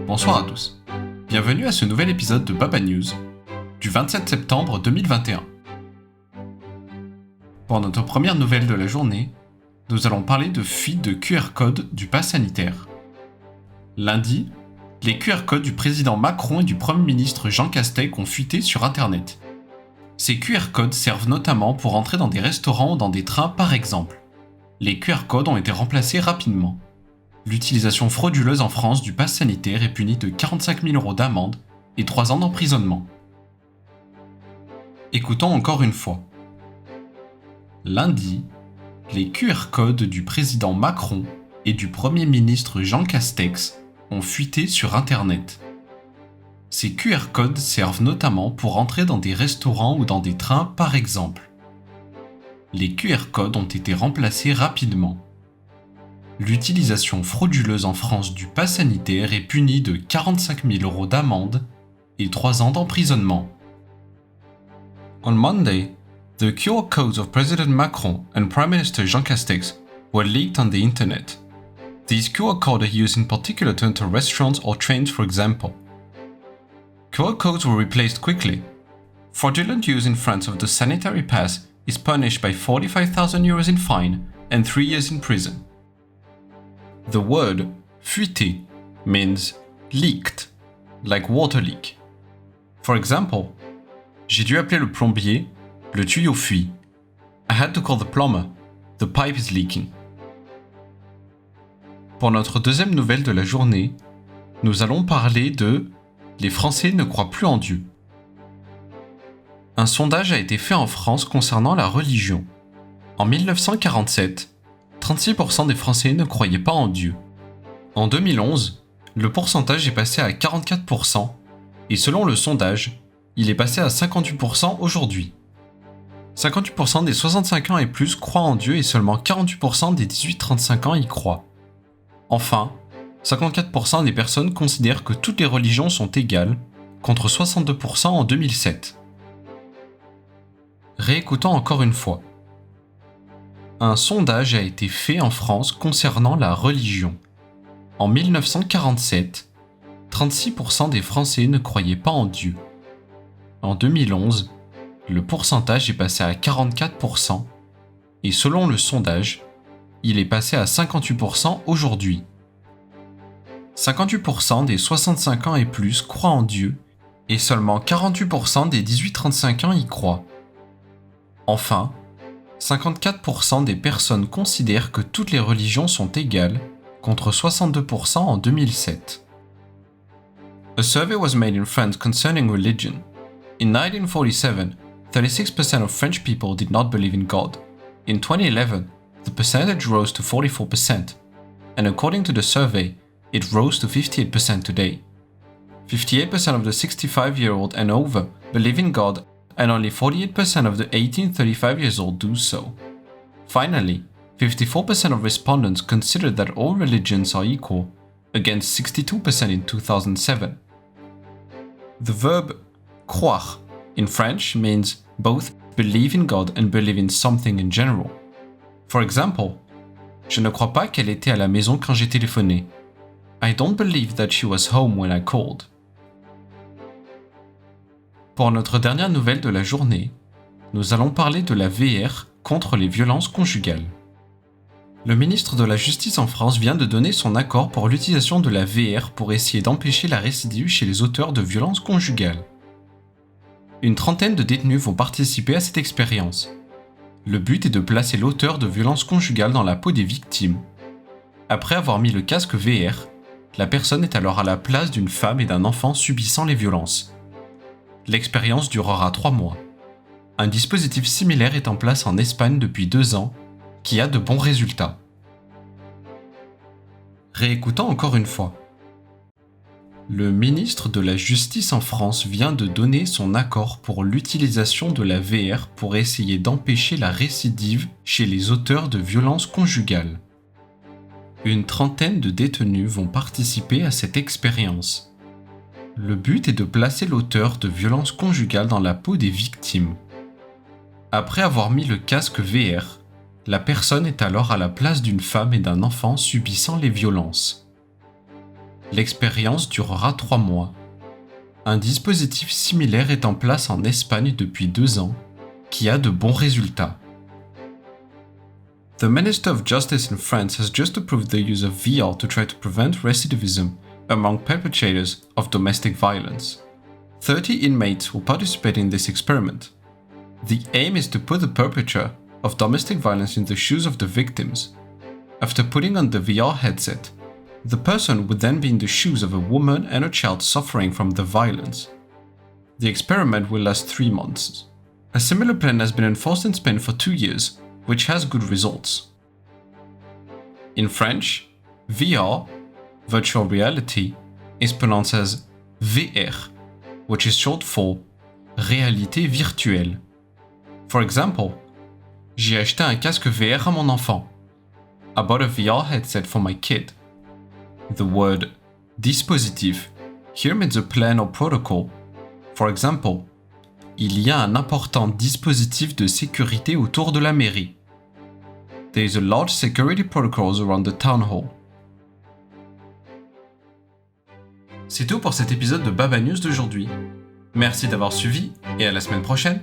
Bonsoir à tous. Bienvenue à ce nouvel épisode de Baba News du 27 septembre 2021. Pour notre première nouvelle de la journée, nous allons parler de fuite de QR code du pass sanitaire. Lundi, les QR codes du président Macron et du Premier ministre Jean Castex ont fuité sur Internet. Ces QR codes servent notamment pour entrer dans des restaurants ou dans des trains par exemple. Les QR codes ont été remplacés rapidement. L'utilisation frauduleuse en France du pass sanitaire est punie de 45 000 € d'amende et 3 ans d'emprisonnement. Écoutons encore une fois. Lundi, les QR codes du président Macron et du Premier ministre Jean Castex ont fuité sur Internet. Ces QR codes servent notamment pour entrer dans des restaurants ou dans des trains par exemple. Les QR codes ont été remplacés rapidement. L'utilisation frauduleuse en France du pass sanitaire est punie de 45 000 € d'amende et 3 ans d'emprisonnement. On Monday, the QR codes of President Macron and Prime Minister Jean Castex were leaked on the internet. These QR codes are used in particular to enter restaurants or trains, for example. QR codes were replaced quickly. Fraudulent use in France of the sanitary pass is punished by 45,000 € in fine and 3 years in prison. The word fuité means leaked, like water leak. For example, j'ai dû appeler le plombier, le tuyau fuit. I had to call the plumber, the pipe is leaking. Pour notre deuxième nouvelle de la journée, nous allons parler de « Les Français ne croient plus en Dieu ». Un sondage a été fait en France concernant la religion. En 1947, 36% des Français ne croyaient pas en Dieu. En 2011, le pourcentage est passé à 44% et selon le sondage, il est passé à 58% aujourd'hui. 58% des 65 ans et plus croient en Dieu et seulement 48% des 18-35 ans y croient. Enfin, 54% des personnes considèrent que toutes les religions sont égales, contre 62% en 2007. Réécoutons encore une fois. Un sondage a été fait en France concernant la religion. En 1947, 36% des Français ne croyaient pas en Dieu. En 2011, le pourcentage est passé à 44% et selon le sondage, il est passé à 58% aujourd'hui. 58% des 65 ans et plus croient en Dieu et seulement 48% des 18-35 ans y croient. Enfin, 54% des personnes considèrent que toutes les religions sont égales, contre 62% en 2007. A survey was made in France concerning religion. In 1947, 36% of French people did not believe in God. In 2011, the percentage rose to 44%, and according to the survey, it rose to 58% today. 58% of the 65-year-old and over believe in God, and only 48% of the 18-35 years old do so. Finally, 54% of respondents consider that all religions are equal, against 62% in 2007. The verb croire in French means both believe in God and believe in something in general. For example, je ne crois pas qu'elle était à la maison quand j'ai téléphoné. I don't believe that she was home when I called. Pour notre dernière nouvelle de la journée, nous allons parler de la VR contre les violences conjugales. Le ministre de la Justice en France vient de donner son accord pour l'utilisation de la VR pour essayer d'empêcher la récidive chez les auteurs de violences conjugales. Une trentaine de détenus vont participer à cette expérience. Le but est de placer l'auteur de violences conjugales dans la peau des victimes. Après avoir mis le casque VR, la personne est alors à la place d'une femme et d'un enfant subissant les violences. L'expérience durera 3 mois. Un dispositif similaire est en place en Espagne depuis 2 ans, qui a de bons résultats. Réécoutons encore une fois. Le ministre de la Justice en France vient de donner son accord pour l'utilisation de la VR pour essayer d'empêcher la récidive chez les auteurs de violences conjugales. Une trentaine de détenus vont participer à cette expérience. Le but est de placer l'auteur de violences conjugales dans la peau des victimes. Après avoir mis le casque VR, la personne est alors à la place d'une femme et d'un enfant subissant les violences. L'expérience durera 3 mois. Un dispositif similaire est en place en Espagne depuis 2 ans, qui a de bons résultats. The Minister of Justice in France has just approved the use of VR to try to prevent recidivism among perpetrators of domestic violence. 30 inmates will participate in this experiment. The aim is to put the perpetrator of domestic violence in the shoes of the victims. After putting on the VR headset, the person would then be in the shoes of a woman and a child suffering from the violence. The experiment will last 3 months. A similar plan has been enforced in Spain for 2 years, which has good results. In French, VR, virtual reality, is pronounced as VR, which is short for réalité virtuelle. For example, j'ai acheté un casque VR à mon enfant. I bought a VR headset for my kid. The word dispositif here means a plan or protocol. For example, il y a un important dispositif de sécurité autour de la mairie. There is a large security protocol around the town hall. C'est tout pour cet épisode de Baba News d'aujourd'hui. Merci d'avoir suivi et à la semaine prochaine.